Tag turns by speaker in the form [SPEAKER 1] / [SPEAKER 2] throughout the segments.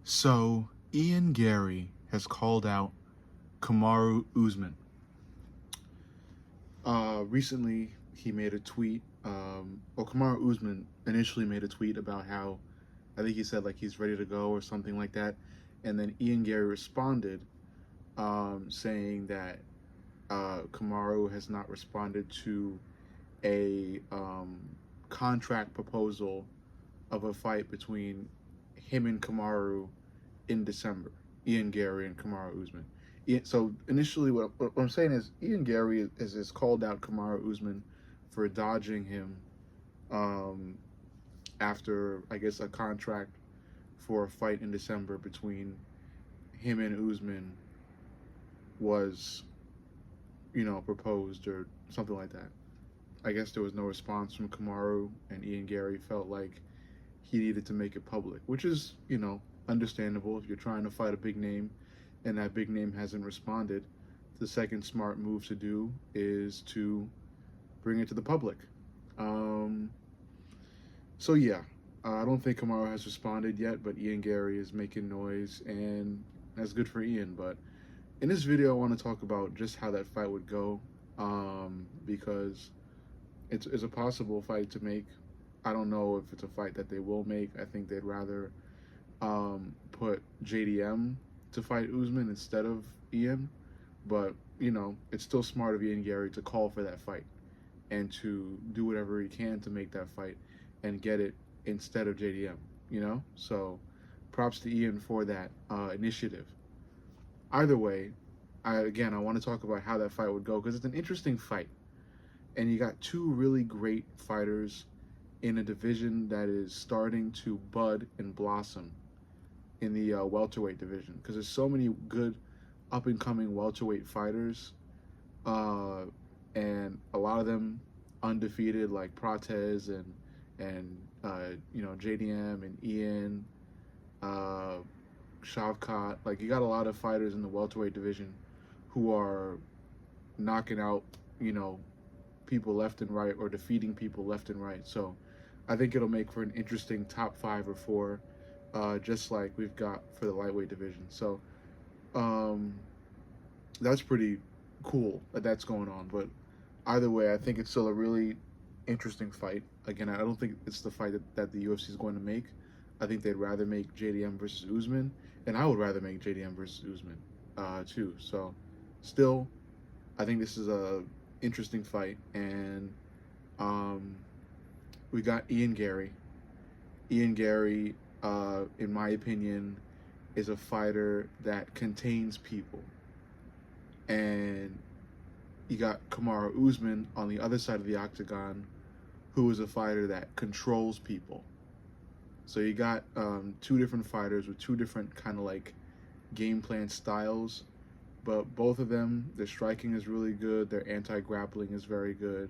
[SPEAKER 1] So, Garry has called out Kamaru Usman. Recently, he made a tweet, or Kamaru Usman initially made a tweet about how, I think he said like he's ready to go or something like that. And then Garry responded saying that Kamaru has not responded to a contract proposal of a fight between him and Kamaru in December. Garry and Kamaru Usman. So initially, what I'm saying is Garry has called out Kamaru Usman for dodging him um, after, I guess, a contract for a fight in December between him and Usman was, proposed or something like that. I guess there was no response from Kamaru, and Garry felt like he needed to make it public, which is, understandable if you're trying to fight a big name and that big name hasn't responded. The second smart move to do is to bring it to the public. Um, so yeah, I don't think Kamaru has responded yet, but Garry is making noise, and that's good for Ian. But in this video, I want to talk about just how that fight would go, because it's a possible fight to make. I don't know if it's a fight that they will make. I think they'd rather put JDM to fight Usman instead of Ian. But, it's still smart of Garry to call for that fight and to do whatever he can to make that fight and get it instead of JDM. So props to Ian for that initiative. Either way, I want to talk about how that fight would go because it's an interesting fight. And you got two really great fighters in a division that is starting to bud and blossom in the welterweight division, because there's so many good up-and-coming welterweight fighters, and a lot of them undefeated, like Prates and JDM and Ian, Shavkat. Like, you got a lot of fighters in the welterweight division who are knocking out people left and right, or defeating people left and right. So I think it'll make for an interesting top 5 or 4, just like we've got for the lightweight division. So that's pretty cool that that's going on. But either way, I think it's still a really interesting fight. Again, I don't think it's the fight that the UFC is going to make. I think they'd rather make JDM versus Usman, and I would rather make JDM versus Usman too. So still, I think this is a interesting fight, and we got Garry. Garry, in my opinion, is a fighter that contains people. And you got Kamaru Usman on the other side of the octagon, who is a fighter that controls people. So you got two different fighters with two different kind of like game plan styles, but both of them, their striking is really good, their anti-grappling is very good.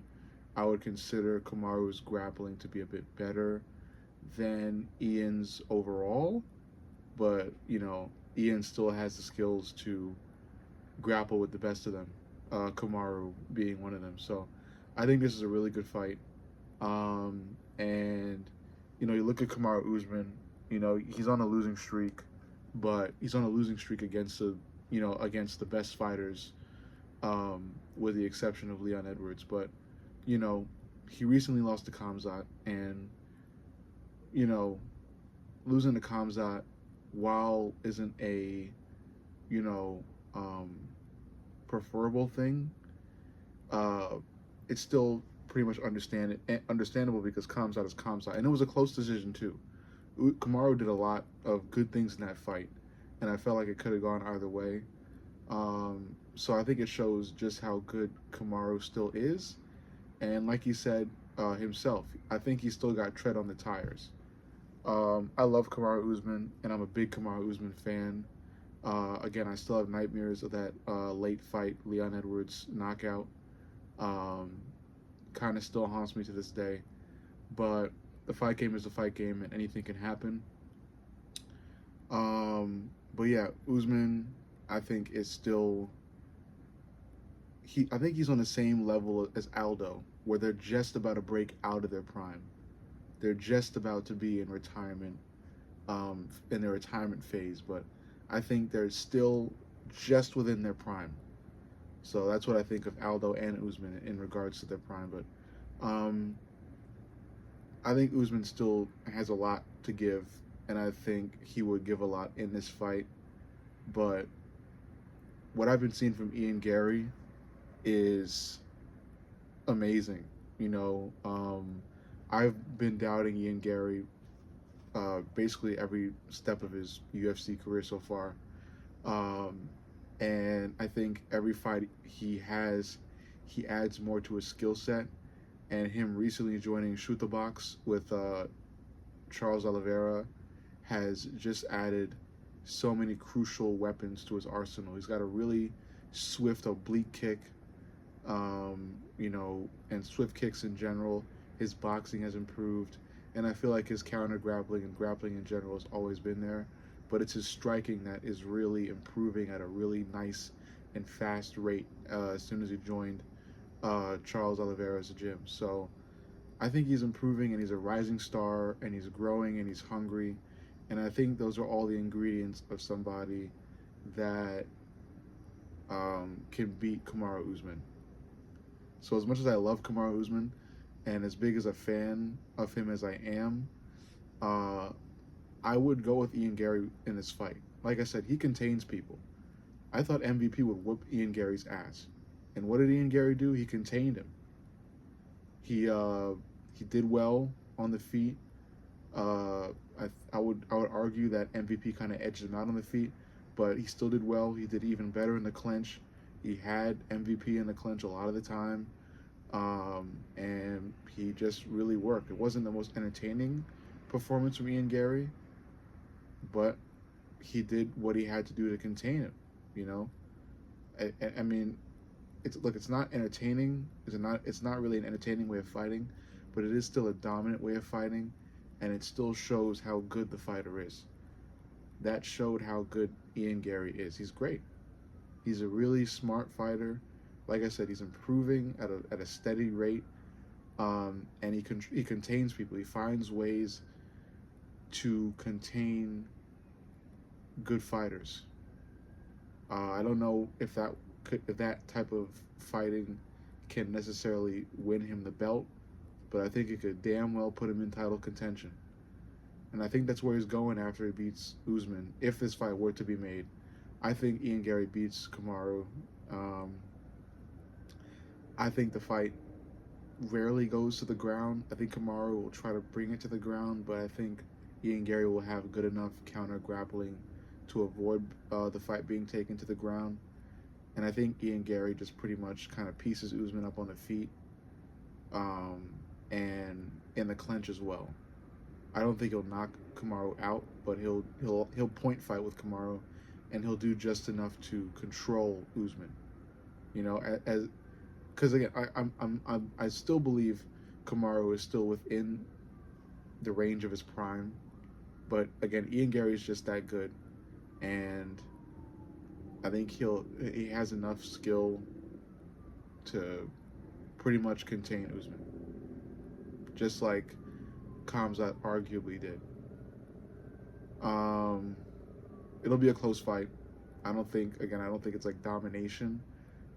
[SPEAKER 1] I would consider Kamaru's grappling to be a bit better than Ian's overall, but Ian still has the skills to grapple with the best of them, Kamaru being one of them. So I think this is a really good fight. And you look at Kamaru Usman, he's on a losing streak, but he's on a losing streak against the best fighters, with the exception of Leon Edwards. But he recently lost to Khamzat, and losing to Khamzat, while isn't a preferable thing, it's still pretty much understandable because Khamzat is Khamzat, and it was a close decision too. Kamaru did a lot of good things in that fight, and I felt like it could have gone either way. So I think it shows just how good Kamaru still is, and like he said himself, I think he's still got tread on the tires. I love Kamaru Usman, and I'm a big Kamaru Usman fan. Again, I still have nightmares of that late fight Leon Edwards knockout. Kind of still haunts me to this day. But the fight game is a fight game, and anything can happen. But yeah, Usman, I think is still. I think he's on the same level as Aldo, where they're just about to break out of their prime. They're just about to be in retirement in their retirement phase, but I think they're still just within their prime. So that's what I think of Aldo and Usman in regards to their prime. But um, I think Usman still has a lot to give, and I think he would give a lot in this fight. But what I've been seeing from Ian Garry is amazing. You know, I've been doubting Ian Garry basically every step of his UFC career so far. Um, and I think every fight he has, he adds more to his skill set. And him recently joining Shoot the Box with Charles Oliveira has just added so many crucial weapons to his arsenal. He's got a really swift oblique kick, you know, and swift kicks in general. His boxing has improved, and I feel like his counter grappling and grappling in general has always been there. But it's his striking that is really improving at a really nice and fast rate as soon as he joined Charles Oliveira's gym. So I think he's improving and he's a rising star and he's growing and he's hungry. And I think those are all the ingredients of somebody that can beat Kamaru Usman. So as much as I love Kamaru Usman and as big as a fan of him as I am, uh, I would go with Ian Garry in this fight. Like I said, he contains people. I thought MVP would whoop Ian Garry's ass. And what did Ian Garry do? He contained him. He did well on the feet. Uh, I would argue that MVP kind of edged him out on the feet, but he still did well. He did even better in the clinch. He had MVP in the clinch a lot of the time, and he just really worked. It wasn't the most entertaining performance from Ian Garry, but he did what he had to do to contain him. You know, I mean, it's not entertaining. It's not really an entertaining way of fighting, but it is still a dominant way of fighting, and it still shows how good the fighter is. That showed how good Ian Garry is. He's great. He's a really smart fighter. Like I said, he's improving at a steady rate, and he contains people. He finds ways to contain good fighters. I don't know if that type of fighting can necessarily win him the belt, but I think it could damn well put him in title contention. And I think that's where he's going after he beats Usman. If this fight were to be made, I think Ian Garry beats Kamaru. Um, I think the fight rarely goes to the ground. I think Kamaru will try to bring it to the ground, but I think Ian Garry will have good enough counter grappling to avoid the fight being taken to the ground. And I think Ian Garry just pretty much kind of pieces Usman up on the feet, and in the clinch as well. I don't think he'll knock Kamaru out, but he'll point fight with Kamaru, and he'll do just enough to control Usman. You know, as because again, I still believe Kamaru is still within the range of his prime, but again, Ian Garry is just that good, and I think he has enough skill to pretty much contain Usman, just like Khamzat arguably did. Um, it'll be a close fight. I don't think it's like domination,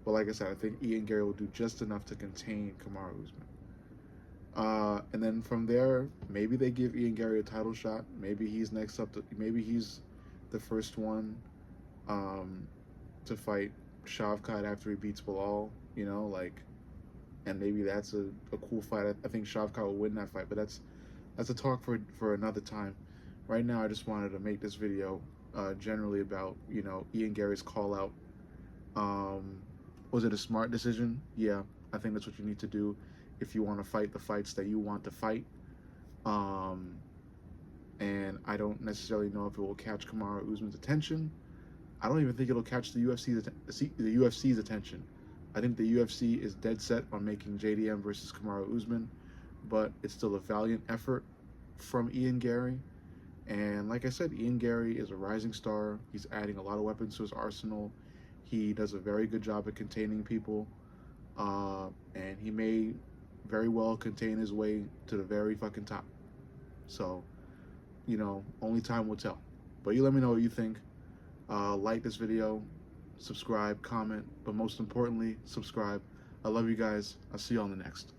[SPEAKER 1] but like I said, I think Ian Garry will do just enough to contain Kamaru Usman. And then from there, maybe they give Ian Garry a title shot. Maybe he's next up. Maybe he's the first one to fight Shavkat after he beats Bilal. You know, like, and maybe that's a cool fight. I think Shavkat will win that fight, but that's a talk for another time. Right now, I just wanted to make this video generally about, you know, Ian Garry's call out. Was it a smart decision? Yeah, I think that's what you need to do if you want to fight the fights that you want to fight. And I don't necessarily know if it will catch Kamaru Usman's attention. I don't even think it'll catch the UFC's attention. I think the UFC is dead set on making JDM versus Kamaru Usman, but it's still a valiant effort from Ian Garry. And like I said, Ian Garry is a rising star. He's adding a lot of weapons to his arsenal. He does a very good job at containing people, and he may very well contain his way to the very fucking top. So only time will tell. But you let me know what you think. Like this video, subscribe, comment, but most importantly, subscribe. I love you guys. I'll see you on the next.